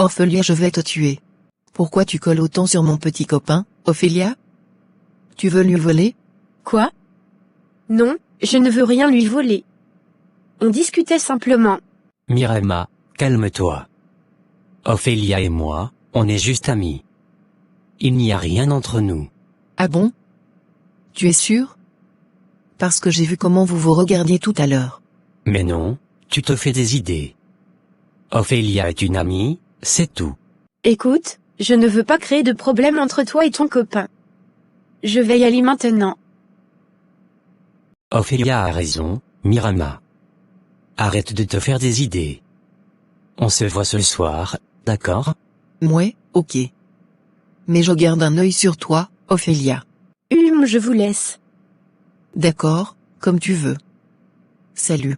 Ophélia, je vais te tuer. Pourquoi tu colles autant sur mon petit copain, Ophélia? Tu veux lui voler? Quoi? Non, je ne veux rien lui voler. On discutait simplement. Miremma, calme-toi. Ophélia et moi, on est juste amis. Il n'y a rien entre nous. Ah bon? Tu es sûr? Parce que j'ai vu comment vous vous regardiez tout à l'heure. Mais non, tu te fais des idées. Ophélia est une amie, c'est tout. Écoute, je ne veux pas créer de problème entre toi et ton copain. Je vais y aller maintenant. Ophélia a raison, Miremma. Arrête de te faire des idées. On se voit ce soir, d'accord? Mouais, ok. Mais je garde un œil sur toi, Ophélia. Je vous laisse. D'accord, comme tu veux. Salut.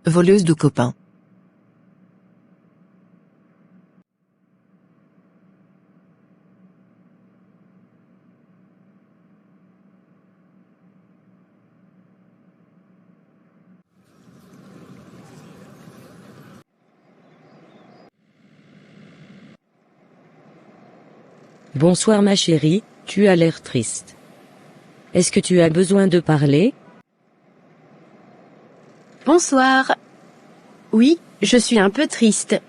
Voleuse de copains. Bonsoir ma chérie, tu as l'air triste. Est-ce que tu as besoin de parler? Bonsoir. Oui, je suis un peu triste.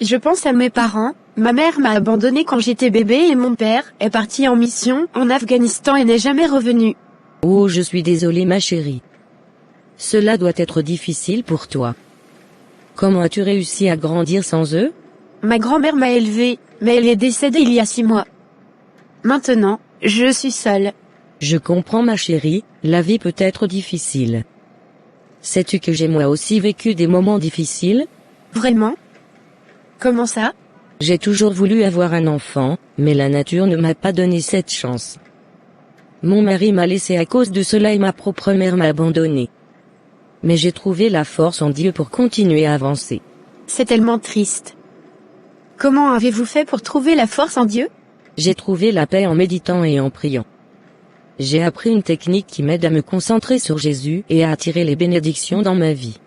Je pense à mes parents. Ma mère m'a abandonné quand j'étais bébé et mon père est parti en mission en Afghanistan et n'est jamais revenu. Oh, je suis désolée ma chérie. Cela doit être difficile pour toi. Comment as-tu réussi à grandir sans eux? Ma grand-mère m'a élevée, mais elle est décédée il y a 6 mois. Maintenant, je suis seule. Je comprends ma chérie, la vie peut être difficile. Sais-tu que j'ai moi aussi vécu des moments difficiles? Vraiment? Comment ça? J'ai toujours voulu avoir un enfant, mais la nature ne m'a pas donné cette chance. Mon mari m'a laissé à cause de cela et ma propre mère m'a abandonné. Mais j'ai trouvé la force en Dieu pour continuer à avancer. C'est tellement triste. Comment avez-vous fait pour trouver la force en Dieu? J'ai trouvé la paix en méditant et en priant. J'ai appris une technique qui m'aide à me concentrer sur Jésus et à attirer les bénédictions dans ma vie.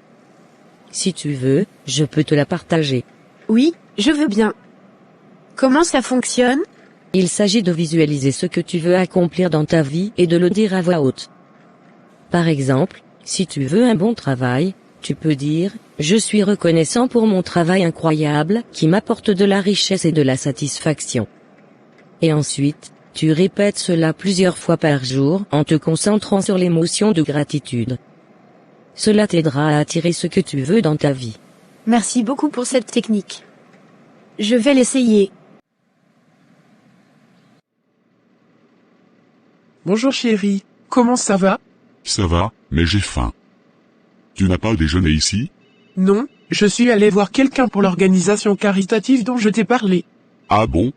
Si tu veux, je peux te la partager. Oui, je veux bien. Comment ça fonctionne? Il s'agit de visualiser ce que tu veux accomplir dans ta vie et de le dire à voix haute. Par exemple, si tu veux un bon travail, tu peux dire « Je suis reconnaissant pour mon travail incroyable qui m'apporte de la richesse et de la satisfaction ». Et ensuite, tu répètes cela plusieurs fois par jour en te concentrant sur l'émotion de gratitude. Cela t'aidera à attirer ce que tu veux dans ta vie. Merci beaucoup pour cette technique. Je vais l'essayer. Bonjour chérie, comment ça va? Ça va, mais j'ai faim. Tu n'as pas déjeuné ici? Non, je suis allé voir quelqu'un pour l'organisation caritative dont je t'ai parlé. Ah bon?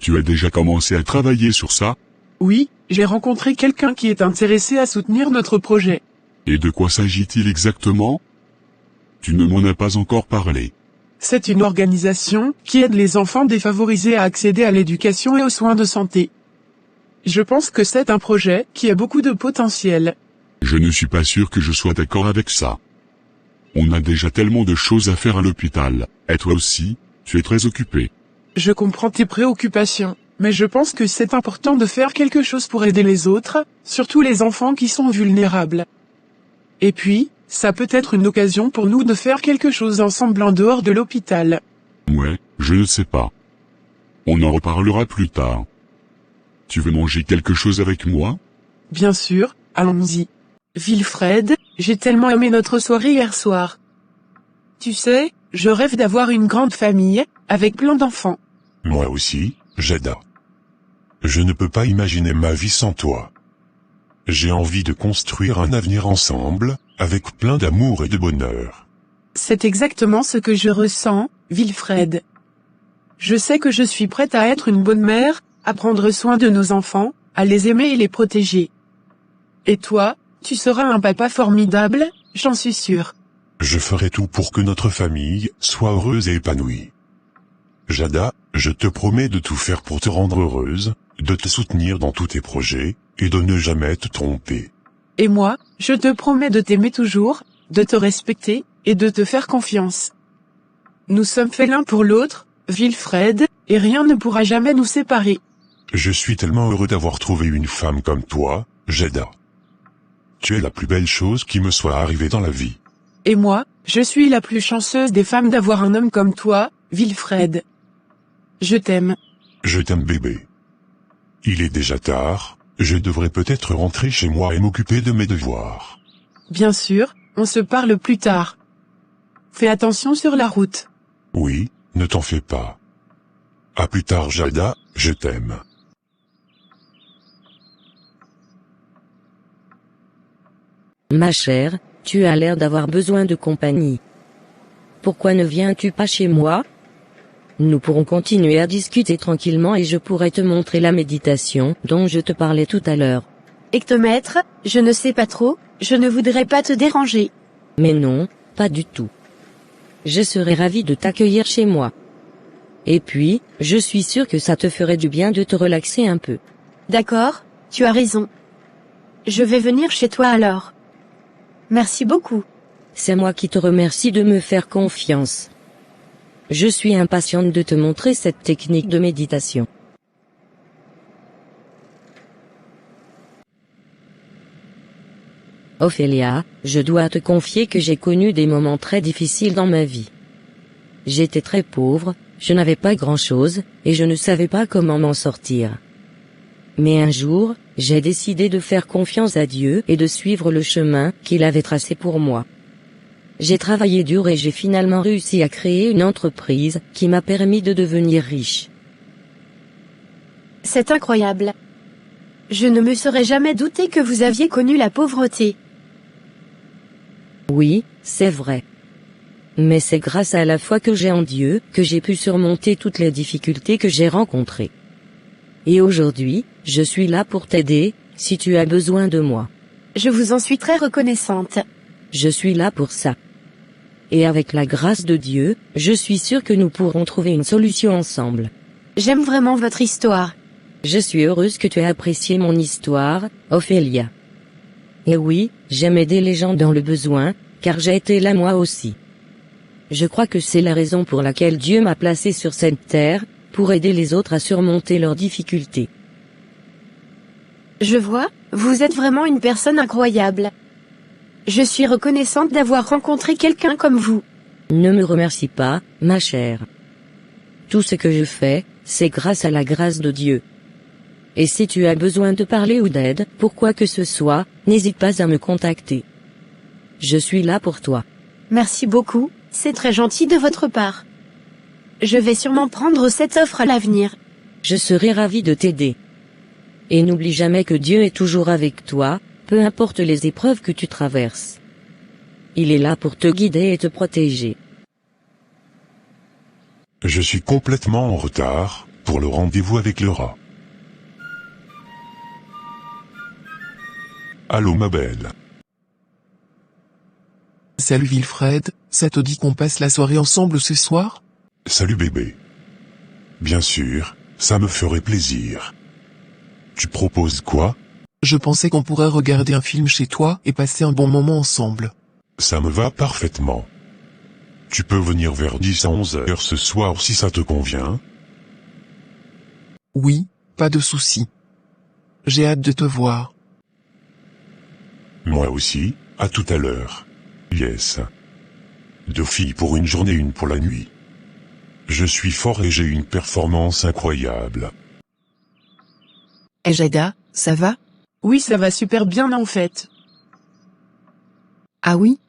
Tu as déjà commencé à travailler sur ça? Oui, j'ai rencontré quelqu'un qui est intéressé à soutenir notre projet. Et de quoi s'agit-il exactement? Tu ne m'en as pas encore parlé. C'est une organisation qui aide les enfants défavorisés à accéder à l'éducation et aux soins de santé. Je pense que c'est un projet qui a beaucoup de potentiel. Je ne suis pas sûr que je sois d'accord avec ça. On a déjà tellement de choses à faire à l'hôpital, et toi aussi, tu es très occupé. Je comprends tes préoccupations, mais je pense que c'est important de faire quelque chose pour aider les autres, surtout les enfants qui sont vulnérables. Et puis, ça peut être une occasion pour nous de faire quelque chose ensemble en dehors de l'hôpital. Ouais, je ne sais pas. On en reparlera plus tard. Tu veux manger quelque chose avec moi? Bien sûr, allons-y. Wilfred, j'ai tellement aimé notre soirée hier soir. Tu sais, je rêve d'avoir une grande famille, avec plein d'enfants. Moi aussi, Jada. Je ne peux pas imaginer ma vie sans toi. J'ai envie de construire un avenir ensemble, avec plein d'amour et de bonheur. C'est exactement ce que je ressens, Wilfred. Je sais que je suis prête à être une bonne mère, à prendre soin de nos enfants, à les aimer et les protéger. Et toi, tu seras un papa formidable, j'en suis sûre. Je ferai tout pour que notre famille soit heureuse et épanouie. Jada, je te promets de tout faire pour te rendre heureuse, de te soutenir dans tous tes projets, et de ne jamais te tromper. Et moi, je te promets de t'aimer toujours, de te respecter, et de te faire confiance. Nous sommes faits l'un pour l'autre, Wilfred, et rien ne pourra jamais nous séparer. Je suis tellement heureux d'avoir trouvé une femme comme toi, Jada. Tu es la plus belle chose qui me soit arrivée dans la vie. Et moi, je suis la plus chanceuse des femmes d'avoir un homme comme toi, Wilfred. Je t'aime. Je t'aime bébé. Il est déjà tard, je devrais peut-être rentrer chez moi et m'occuper de mes devoirs. Bien sûr, on se parle plus tard. Fais attention sur la route. Oui, ne t'en fais pas. À plus tard Jada, je t'aime. Ma chère, tu as l'air d'avoir besoin de compagnie. Pourquoi ne viens-tu pas chez moi? Nous pourrons continuer à discuter tranquillement et je pourrai te montrer la méditation dont je te parlais tout à l'heure. Hectomètre, je ne sais pas trop, je ne voudrais pas te déranger. Mais non, pas du tout. Je serais ravi de t'accueillir chez moi. Et puis, je suis sûr que ça te ferait du bien de te relaxer un peu. D'accord, tu as raison. Je vais venir chez toi alors. Merci beaucoup. C'est moi qui te remercie de me faire confiance. Je suis impatiente de te montrer cette technique de méditation. Ophélia, je dois te confier que j'ai connu des moments très difficiles dans ma vie. J'étais très pauvre, je n'avais pas grand-chose, et je ne savais pas comment m'en sortir. Mais un jour, j'ai décidé de faire confiance à Dieu et de suivre le chemin qu'il avait tracé pour moi. J'ai travaillé dur et j'ai finalement réussi à créer une entreprise qui m'a permis de devenir riche. C'est incroyable. Je ne me serais jamais douté que vous aviez connu la pauvreté. Oui, c'est vrai. Mais c'est grâce à la foi que j'ai en Dieu que j'ai pu surmonter toutes les difficultés que j'ai rencontrées. Et aujourd'hui, je suis là pour t'aider, si tu as besoin de moi. Je vous en suis très reconnaissante. Je suis là pour ça. Et avec la grâce de Dieu, je suis sûre que nous pourrons trouver une solution ensemble. J'aime vraiment votre histoire. Je suis heureuse que tu aies apprécié mon histoire, Ophélia. Et oui, j'aime aider les gens dans le besoin, car j'ai été là moi aussi. Je crois que c'est la raison pour laquelle Dieu m'a placé sur cette terre, pour aider les autres à surmonter leurs difficultés. Je vois, vous êtes vraiment une personne incroyable. Je suis reconnaissante d'avoir rencontré quelqu'un comme vous. Ne me remercie pas, ma chère. Tout ce que je fais, c'est grâce à la grâce de Dieu. Et si tu as besoin de parler ou d'aide, pour quoi que ce soit, n'hésite pas à me contacter. Je suis là pour toi. Merci beaucoup, c'est très gentil de votre part. Je vais sûrement prendre cette offre à l'avenir. Je serai ravi de t'aider. Et n'oublie jamais que Dieu est toujours avec toi, peu importe les épreuves que tu traverses. Il est là pour te guider et te protéger. Je suis complètement en retard pour le rendez-vous avec le rat. Allô ma belle. Salut Wilfred, ça te dit qu'on passe la soirée ensemble ce soir? Salut bébé. Bien sûr, ça me ferait plaisir. Tu proposes quoi? Je pensais qu'on pourrait regarder un film chez toi et passer un bon moment ensemble. Ça me va parfaitement. Tu peux venir vers 10 à 11 heures ce soir si ça te convient. Oui, pas de souci. J'ai hâte de te voir. Moi aussi, à tout à l'heure. Yes. 2 filles pour une journée, une pour la nuit. Je suis fort et j'ai une performance incroyable. Et Jada, ça va? Oui, ça va super bien en fait. Ah oui?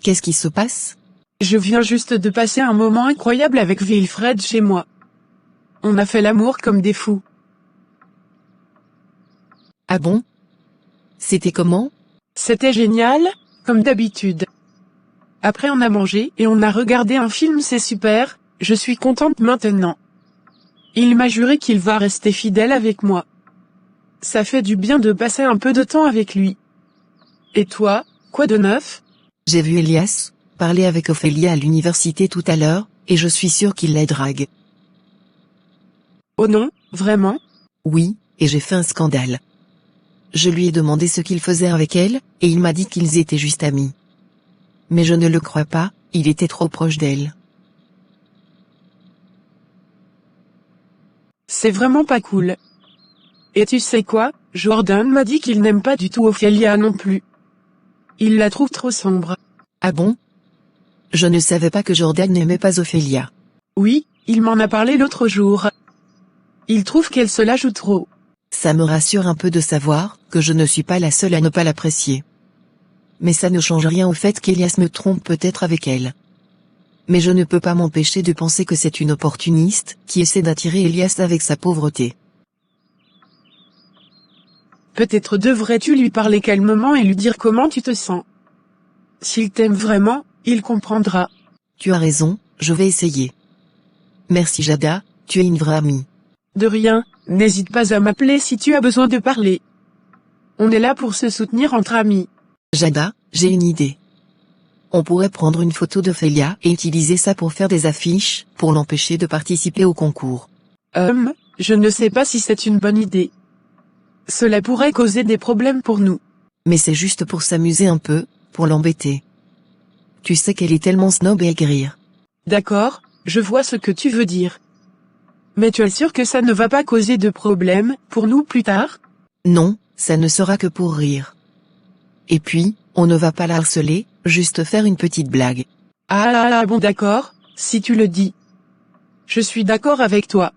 Qu'est-ce qui se passe? Je viens juste de passer un moment incroyable avec Wilfred chez moi. On a fait l'amour comme des fous. Ah bon? C'était comment? C'était génial, comme d'habitude. Après on a mangé et on a regardé un film, c'est super, je suis contente maintenant. Il m'a juré qu'il va rester fidèle avec moi. Ça fait du bien de passer un peu de temps avec lui. Et toi, quoi de neuf? J'ai vu Elias parler avec Ophélia à l'université tout à l'heure, et je suis sûre qu'il la drague. Oh non, vraiment? Oui, et j'ai fait un scandale. Je lui ai demandé ce qu'il faisait avec elle, et il m'a dit qu'ils étaient juste amis. Mais je ne le crois pas, il était trop proche d'elle. C'est vraiment pas cool. Et tu sais quoi, Jordan m'a dit qu'il n'aime pas du tout Ophélia non plus. Il la trouve trop sombre. Ah bon? Je ne savais pas que Jordan n'aimait pas Ophélia. Oui, il m'en a parlé l'autre jour. Il trouve qu'elle se la joue trop. Ça me rassure un peu de savoir que je ne suis pas la seule à ne pas l'apprécier. Mais ça ne change rien au fait qu'Elias me trompe peut-être avec elle. Mais je ne peux pas m'empêcher de penser que c'est une opportuniste qui essaie d'attirer Elias avec sa pauvreté. Peut-être devrais-tu lui parler calmement et lui dire comment tu te sens. S'il t'aime vraiment, il comprendra. Tu as raison, je vais essayer. Merci Jada, tu es une vraie amie. De rien, n'hésite pas à m'appeler si tu as besoin de parler. On est là pour se soutenir entre amis. Jada, j'ai une idée. On pourrait prendre une photo d'Ophélia et utiliser ça pour faire des affiches, pour l'empêcher de participer au concours. Je ne sais pas si c'est une bonne idée. Cela pourrait causer des problèmes pour nous. Mais c'est juste pour s'amuser un peu, pour l'embêter. Tu sais qu'elle est tellement snob et aigrir. D'accord, je vois ce que tu veux dire. Mais tu es sûr que ça ne va pas causer de problème, pour nous plus tard? Non, ça ne sera que pour rire. Et puis, on ne va pas la harceler, juste faire une petite blague. Ah bon d'accord, si tu le dis. Je suis d'accord avec toi.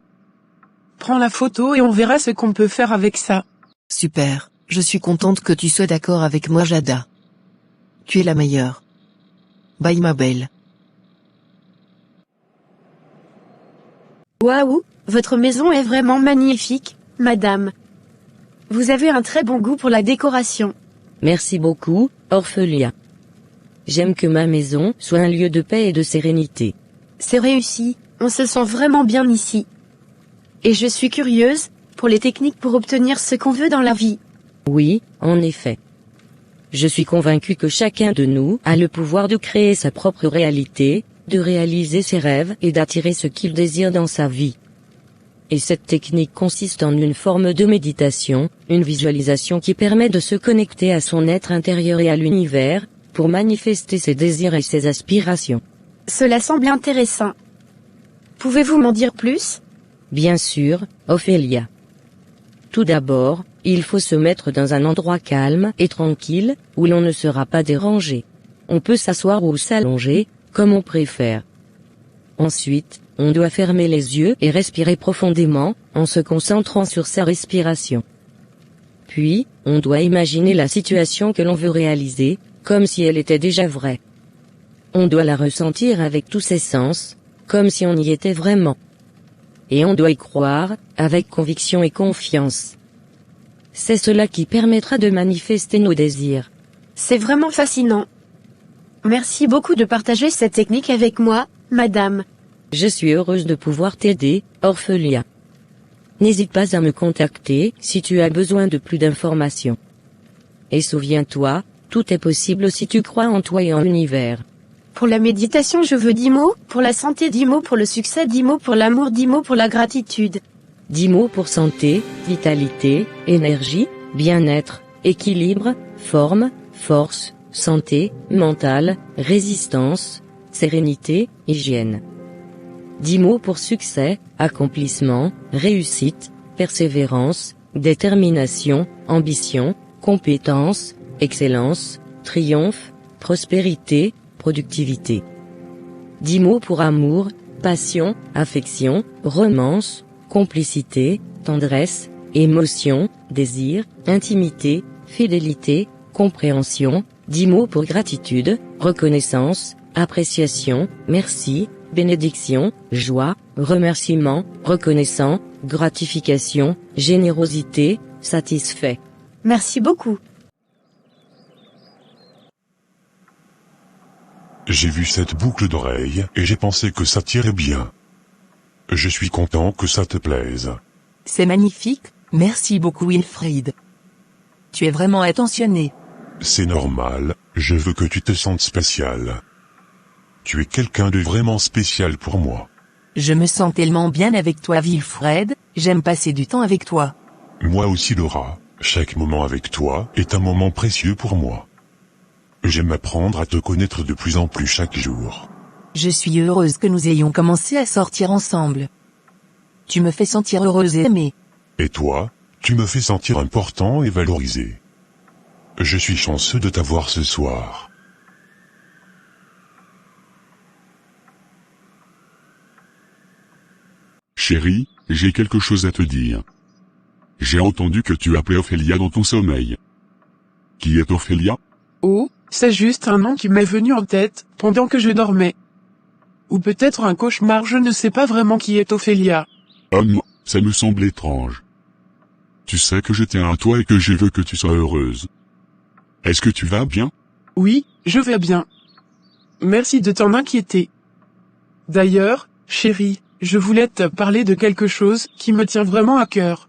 Prends la photo et on verra ce qu'on peut faire avec ça. Super, je suis contente que tu sois d'accord avec moi Jada. Tu es la meilleure. Bye ma belle. Waouh, votre maison est vraiment magnifique, madame. Vous avez un très bon goût pour la décoration. Merci beaucoup, Ophélia. J'aime que ma maison soit un lieu de paix et de sérénité. C'est réussi, on se sent vraiment bien ici. Et je suis curieuse, pour les techniques pour obtenir ce qu'on veut dans la vie. Oui, en effet. Je suis convaincu que chacun de nous a le pouvoir de créer sa propre réalité, de réaliser ses rêves et d'attirer ce qu'il désire dans sa vie. Et cette technique consiste en une forme de méditation, une visualisation qui permet de se connecter à son être intérieur et à l'univers, pour manifester ses désirs et ses aspirations. Cela semble intéressant. Pouvez-vous m'en dire plus? Bien sûr, Ophélia. Tout d'abord, il faut se mettre dans un endroit calme et tranquille, où l'on ne sera pas dérangé. On peut s'asseoir ou s'allonger, comme on préfère. Ensuite, on doit fermer les yeux et respirer profondément, en se concentrant sur sa respiration. Puis, on doit imaginer la situation que l'on veut réaliser, comme si elle était déjà vraie. On doit la ressentir avec tous ses sens, comme si on y était vraiment. Et on doit y croire, avec conviction et confiance. C'est cela qui permettra de manifester nos désirs. C'est vraiment fascinant. Merci beaucoup de partager cette technique avec moi, madame. Je suis heureuse de pouvoir t'aider, Ophélia. N'hésite pas à me contacter si tu as besoin de plus d'informations. Et souviens-toi, tout est possible si tu crois en toi et en l'univers. Pour la méditation je veux 10 mots, pour la santé 10 mots, pour le succès 10 mots, pour l'amour 10 mots, pour la gratitude. 10 mots pour santé, vitalité, énergie, bien-être, équilibre, forme, force, santé, mentale, résistance, sérénité, hygiène. 10 mots pour succès, accomplissement, réussite, persévérance, détermination, ambition, compétence, excellence, triomphe, prospérité, productivité. 10 mots pour amour, passion, affection, romance, complicité, tendresse, émotion, désir, intimité, fidélité, compréhension. 10 mots pour gratitude, reconnaissance, appréciation, merci, bénédiction, joie, remerciement, reconnaissant, gratification, générosité, satisfait. Merci beaucoup. J'ai vu cette boucle d'oreille et j'ai pensé que ça tirait bien. Je suis content que ça te plaise. C'est magnifique, merci beaucoup Wilfried. Tu es vraiment attentionné. C'est normal, je veux que tu te sentes spécial. Tu es quelqu'un de vraiment spécial pour moi. Je me sens tellement bien avec toi Wilfried, j'aime passer du temps avec toi. Moi aussi Laura, chaque moment avec toi est un moment précieux pour moi. J'aime apprendre à te connaître de plus en plus chaque jour. Je suis heureuse que nous ayons commencé à sortir ensemble. Tu me fais sentir heureuse et aimée. Et toi, tu me fais sentir important et valorisé. Je suis chanceux de t'avoir ce soir. Chérie, j'ai quelque chose à te dire. J'ai entendu que tu appelais Ophélia dans ton sommeil. Qui est Ophélia? Oh, c'est juste un nom qui m'est venu en tête, pendant que je dormais. Ou peut-être un cauchemar, je ne sais pas vraiment qui est Ophélia. Ça me semble étrange. Tu sais que je tiens à toi et que je veux que tu sois heureuse. Est-ce que tu vas bien? Oui, je vais bien. Merci de t'en inquiéter. D'ailleurs, chérie, je voulais te parler de quelque chose qui me tient vraiment à cœur.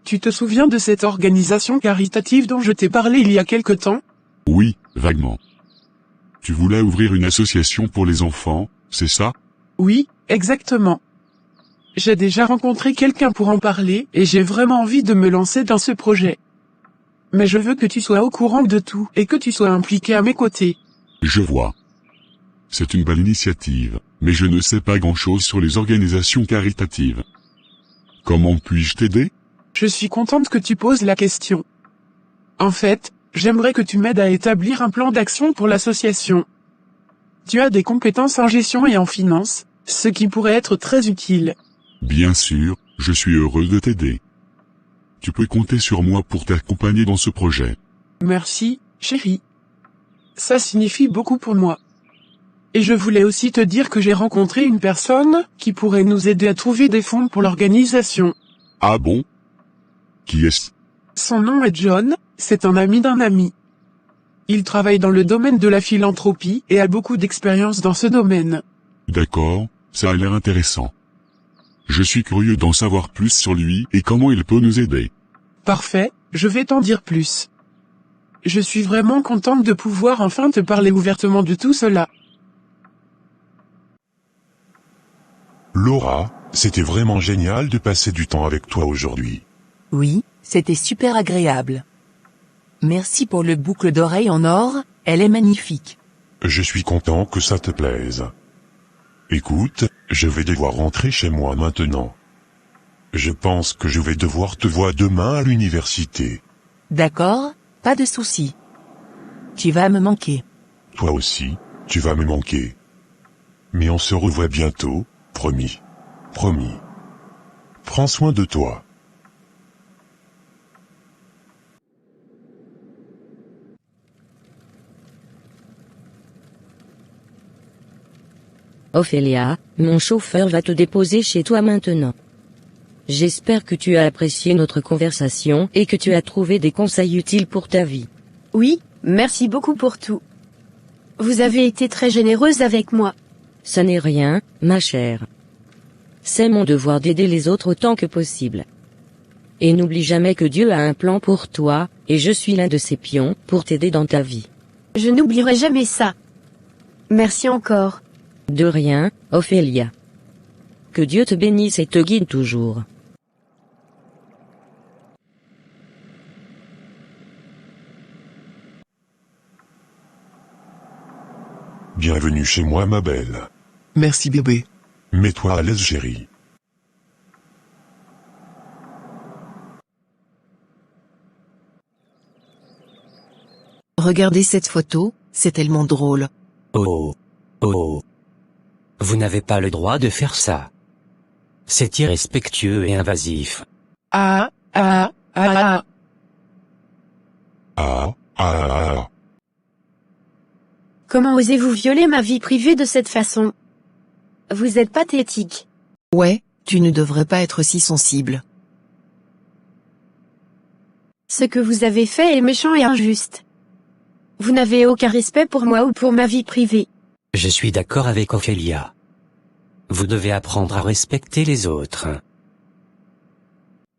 Tu te souviens de cette organisation caritative dont je t'ai parlé il y a quelque temps? Oui, vaguement. Tu voulais ouvrir une association pour les enfants, c'est ça? Oui, exactement. J'ai déjà rencontré quelqu'un pour en parler et j'ai vraiment envie de me lancer dans ce projet. Mais je veux que tu sois au courant de tout et que tu sois impliqué à mes côtés. Je vois. C'est une belle initiative, mais je ne sais pas grand-chose sur les organisations caritatives. Comment puis-je t'aider? Je suis contente que tu poses la question. En fait, j'aimerais que tu m'aides à établir un plan d'action pour l'association. Tu as des compétences en gestion et en finance, ce qui pourrait être très utile. Bien sûr, je suis heureux de t'aider. Tu peux compter sur moi pour t'accompagner dans ce projet. Merci, chérie. Ça signifie beaucoup pour moi. Et je voulais aussi te dire que j'ai rencontré une personne qui pourrait nous aider à trouver des fonds pour l'organisation. Ah bon? Qui est-ce? Son nom est John, c'est un ami d'un ami. Il travaille dans le domaine de la philanthropie et a beaucoup d'expérience dans ce domaine. D'accord, ça a l'air intéressant. Je suis curieux d'en savoir plus sur lui et comment il peut nous aider. Parfait, je vais t'en dire plus. Je suis vraiment contente de pouvoir enfin te parler ouvertement de tout cela. Laura, c'était vraiment génial de passer du temps avec toi aujourd'hui. Oui, c'était super agréable. Merci pour le boucle d'oreille en or, elle est magnifique. Je suis content que ça te plaise. Écoute, je vais devoir rentrer chez moi maintenant. Je pense que je vais devoir te voir demain à l'université. D'accord, pas de souci. Tu vas me manquer. Toi aussi, tu vas me manquer. Mais on se revoit bientôt, promis. Promis. Prends soin de toi. Ophélia, mon chauffeur va te déposer chez toi maintenant. J'espère que tu as apprécié notre conversation et que tu as trouvé des conseils utiles pour ta vie. Oui, merci beaucoup pour tout. Vous avez été très généreuse avec moi. Ça n'est rien, ma chère. C'est mon devoir d'aider les autres autant que possible. Et n'oublie jamais que Dieu a un plan pour toi, et je suis l'un de ses pions pour t'aider dans ta vie. Je n'oublierai jamais ça. Merci encore. De rien, Ophélia. Que Dieu te bénisse et te guide toujours. Bienvenue chez moi, ma belle. Merci bébé. Mets-toi à l'aise, chérie. Regardez cette photo, c'est tellement drôle. Oh. Oh. Vous n'avez pas le droit de faire ça. C'est irrespectueux et invasif. Ah. Ah, ah, ah. Comment osez-vous violer ma vie privée de cette façon? Vous êtes pathétique. Ouais, tu ne devrais pas être si sensible. Ce que vous avez fait est méchant et injuste. Vous n'avez aucun respect pour moi ou pour ma vie privée. Je suis d'accord avec Ophélia. Vous devez apprendre à respecter les autres.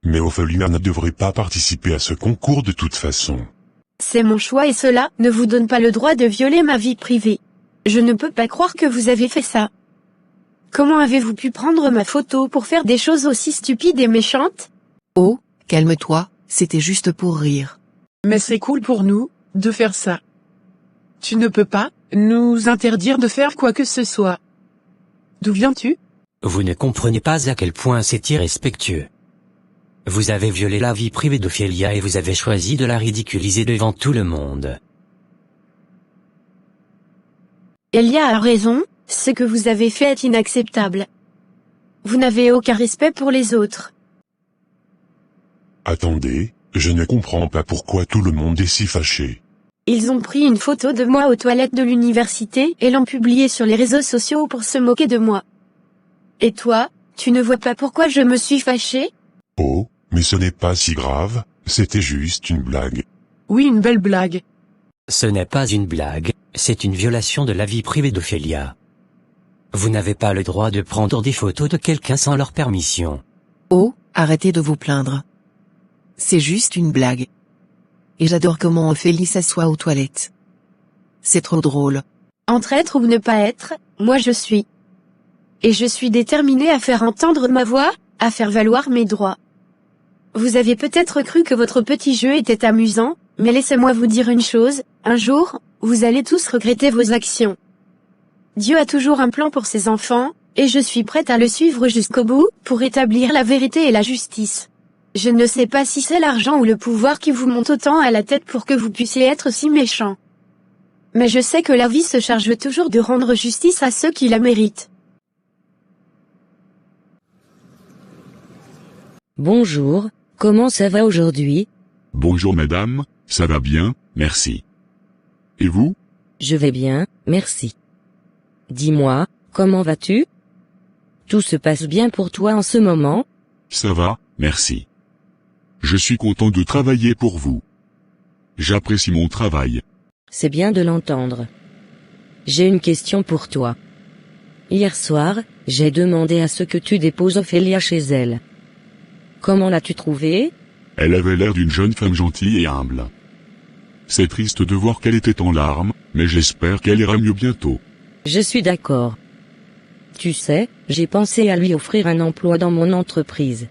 Mais Ophélia ne devrait pas participer à ce concours de toute façon. C'est mon choix et cela ne vous donne pas le droit de violer ma vie privée. Je ne peux pas croire que vous avez fait ça. Comment avez-vous pu prendre ma photo pour faire des choses aussi stupides et méchantes? Oh, calme-toi, c'était juste pour rire. Mais c'est cool pour nous, de faire ça. Tu ne peux pas nous interdire de faire quoi que ce soit. D'où viens-tu? Vous ne comprenez pas à quel point c'est irrespectueux. Vous avez violé la vie privée d'Ophélia et vous avez choisi de la ridiculiser devant tout le monde. Elia a raison, ce que vous avez fait est inacceptable. Vous n'avez aucun respect pour les autres. Attendez, je ne comprends pas pourquoi tout le monde est si fâché. Ils ont pris une photo de moi aux toilettes de l'université et l'ont publiée sur les réseaux sociaux pour se moquer de moi. Et toi, tu ne vois pas pourquoi je me suis fâché? Oh, mais ce n'est pas si grave, c'était juste une blague. Oui, une belle blague. Ce n'est pas une blague, c'est une violation de la vie privée d'Ophélia. Vous n'avez pas le droit de prendre des photos de quelqu'un sans leur permission. Oh, arrêtez de vous plaindre. C'est juste une blague. Et j'adore comment Ophélie s'assoit aux toilettes. C'est trop drôle. Entre être ou ne pas être, moi je suis. Et je suis déterminée à faire entendre ma voix, à faire valoir mes droits. Vous avez peut-être cru que votre petit jeu était amusant, mais laissez-moi vous dire une chose, un jour, vous allez tous regretter vos actions. Dieu a toujours un plan pour ses enfants, et je suis prête à le suivre jusqu'au bout, pour établir la vérité et la justice. Je ne sais pas si c'est l'argent ou le pouvoir qui vous monte autant à la tête pour que vous puissiez être si méchant. Mais je sais que la vie se charge toujours de rendre justice à ceux qui la méritent. Bonjour, comment ça va aujourd'hui? Bonjour madame, ça va bien, merci. Et vous? Je vais bien, merci. Dis-moi, comment vas-tu? Tout se passe bien pour toi en ce moment? Ça va, merci. Je suis content de travailler pour vous. J'apprécie mon travail. C'est bien de l'entendre. J'ai une question pour toi. Hier soir, j'ai demandé à ce que tu déposes Ophélia chez elle. Comment l'as-tu trouvée? Elle avait l'air d'une jeune femme gentille et humble. C'est triste de voir qu'elle était en larmes, mais j'espère qu'elle ira mieux bientôt. Je suis d'accord. Tu sais, j'ai pensé à lui offrir un emploi dans mon entreprise.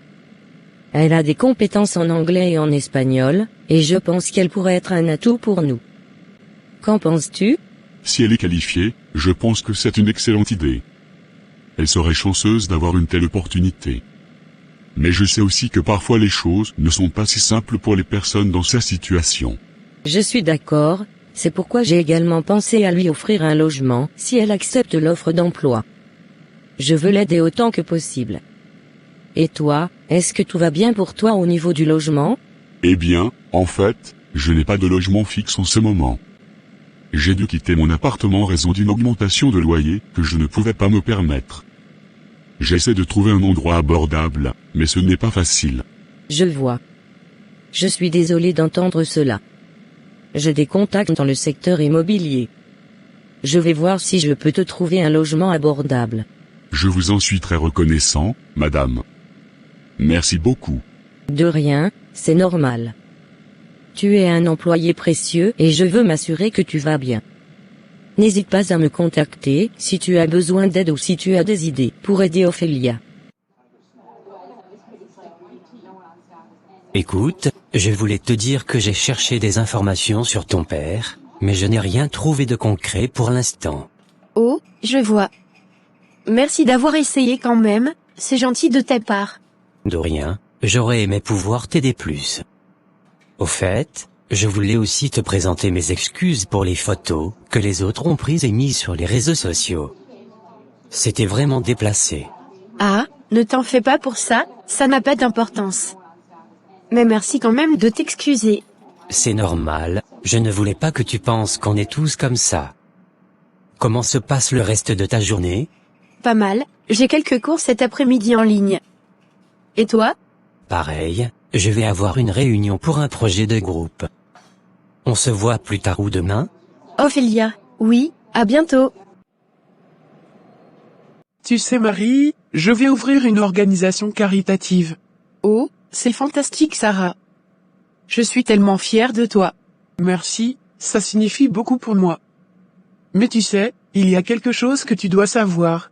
Elle a des compétences en anglais et en espagnol, et je pense qu'elle pourrait être un atout pour nous. Qu'en penses-tu? Si elle est qualifiée, je pense que c'est une excellente idée. Elle serait chanceuse d'avoir une telle opportunité. Mais je sais aussi que parfois les choses ne sont pas si simples pour les personnes dans sa situation. Je suis d'accord, c'est pourquoi j'ai également pensé à lui offrir un logement, si elle accepte l'offre d'emploi. Je veux l'aider autant que possible. Et toi, est-ce que tout va bien pour toi au niveau du logement? Eh bien, en fait, je n'ai pas de logement fixe en ce moment. J'ai dû quitter mon appartement en raison d'une augmentation de loyer que je ne pouvais pas me permettre. J'essaie de trouver un endroit abordable, mais ce n'est pas facile. Je vois. Je suis désolé d'entendre cela. J'ai des contacts dans le secteur immobilier. Je vais voir si je peux te trouver un logement abordable. Je vous en suis très reconnaissant, madame. Merci beaucoup. De rien, c'est normal. Tu es un employé précieux et je veux m'assurer que tu vas bien. N'hésite pas à me contacter si tu as besoin d'aide ou si tu as des idées pour aider Ophélia. Écoute, je voulais te dire que j'ai cherché des informations sur ton père, mais je n'ai rien trouvé de concret pour l'instant. Oh, je vois. Merci d'avoir essayé quand même, c'est gentil de ta part. De rien, j'aurais aimé pouvoir t'aider plus. Au fait, je voulais aussi te présenter mes excuses pour les photos que les autres ont prises et mises sur les réseaux sociaux. C'était vraiment déplacé. Ah, ne t'en fais pas pour ça, ça n'a pas d'importance. Mais merci quand même de t'excuser. C'est normal, je ne voulais pas que tu penses qu'on est tous comme ça. Comment se passe le reste de ta journée? Pas mal, j'ai quelques cours cet après-midi en ligne. Et toi? Pareil, je vais avoir une réunion pour un projet de groupe. On se voit plus tard ou demain? Ophélia, oui, à bientôt. Tu sais Marie, je vais ouvrir une organisation caritative. Oh, c'est fantastique Sarah. Je suis tellement fière de toi. Merci, ça signifie beaucoup pour moi. Mais tu sais, il y a quelque chose que tu dois savoir.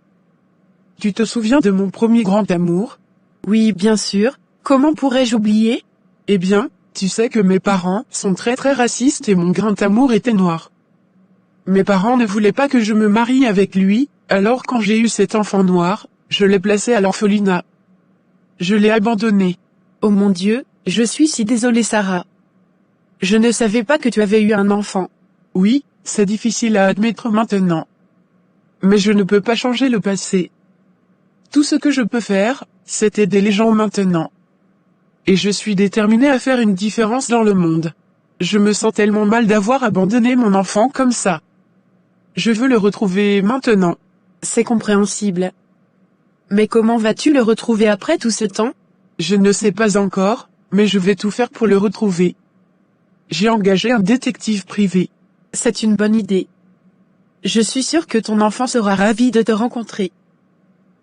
Tu te souviens de mon premier grand amour? Oui, bien sûr. Comment pourrais-je oublier? Eh bien, tu sais que mes parents sont très racistes et mon grand amour était noir. Mes parents ne voulaient pas que je me marie avec lui, alors quand j'ai eu cet enfant noir, Je l'ai placé à l'orphelinat. Je l'ai abandonné. Oh mon Dieu, je suis si désolée Sarah. Je ne savais pas que tu avais eu un enfant. Oui, c'est difficile à admettre maintenant. Mais je ne peux pas changer le passé. Tout ce que je peux faire, c'est aider les gens maintenant. Et je suis déterminée à faire une différence dans le monde. Je me sens tellement mal d'avoir abandonné mon enfant comme ça. Je veux le retrouver maintenant. C'est compréhensible. Mais comment vas-tu le retrouver après tout ce temps? Je ne sais pas encore, mais je vais tout faire pour le retrouver. J'ai engagé un détective privé. C'est une bonne idée. Je suis sûre que ton enfant sera ravi de te rencontrer.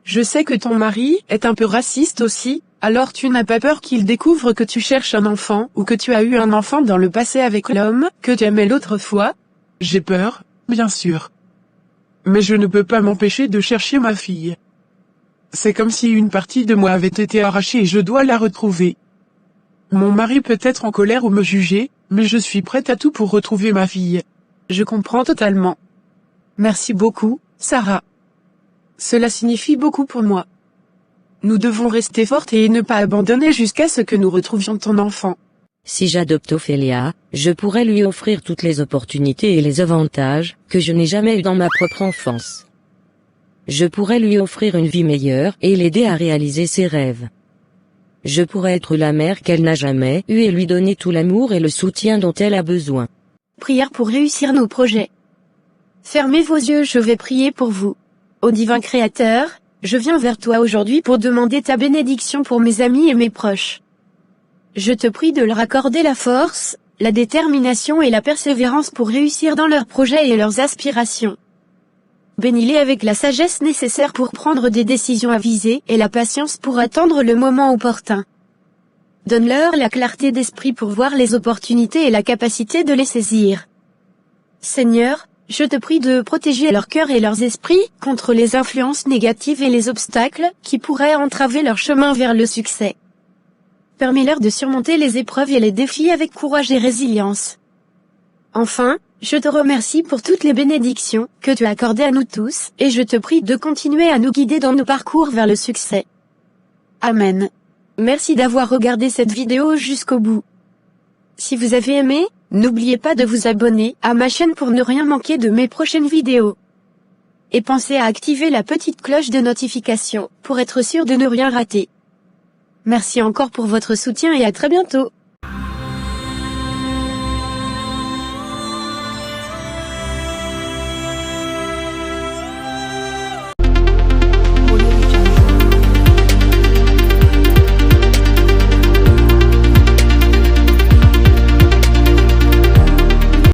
Je sais que ton mari est un peu raciste aussi, alors tu n'as pas peur qu'il découvre que tu cherches un enfant ou que tu as eu un enfant dans le passé avec l'homme que tu aimais l'autre fois? J'ai peur, bien sûr. Mais je ne peux pas m'empêcher de chercher ma fille. C'est comme si une partie de moi avait été arrachée et je dois la retrouver. Mon mari peut être en colère ou me juger, mais je suis prête à tout pour retrouver ma fille. Je comprends totalement. Merci beaucoup, Sarah. Cela signifie beaucoup pour moi. Nous devons rester fortes et ne pas abandonner jusqu'à ce que nous retrouvions ton enfant. Si j'adopte Ophélia, je pourrais lui offrir toutes les opportunités et les avantages que je n'ai jamais eus dans ma propre enfance. Je pourrais lui offrir une vie meilleure et l'aider à réaliser ses rêves. Je pourrais être la mère qu'elle n'a jamais eue et lui donner tout l'amour et le soutien dont elle a besoin. Prière pour réussir nos projets. Fermez vos yeux, je vais prier pour vous. Ô divin Créateur, je viens vers toi aujourd'hui pour demander ta bénédiction pour mes amis et mes proches. Je te prie de leur accorder la force, la détermination et la persévérance pour réussir dans leurs projets et leurs aspirations. Bénis-les avec la sagesse nécessaire pour prendre des décisions avisées et la patience pour attendre le moment opportun. Donne-leur la clarté d'esprit pour voir les opportunités et la capacité de les saisir. Seigneur, je te prie de protéger leur cœur et leurs esprits contre les influences négatives et les obstacles qui pourraient entraver leur chemin vers le succès. Permets-leur de surmonter les épreuves et les défis avec courage et résilience. Enfin, je te remercie pour toutes les bénédictions que tu as accordées à nous tous, et je te prie de continuer à nous guider dans nos parcours vers le succès. Amen. Merci d'avoir regardé cette vidéo jusqu'au bout. Si vous avez aimé, n'oubliez pas de vous abonner à ma chaîne pour ne rien manquer de mes prochaines vidéos. Et pensez à activer la petite cloche de notification pour être sûr de ne rien rater. Merci encore pour votre soutien et à très bientôt.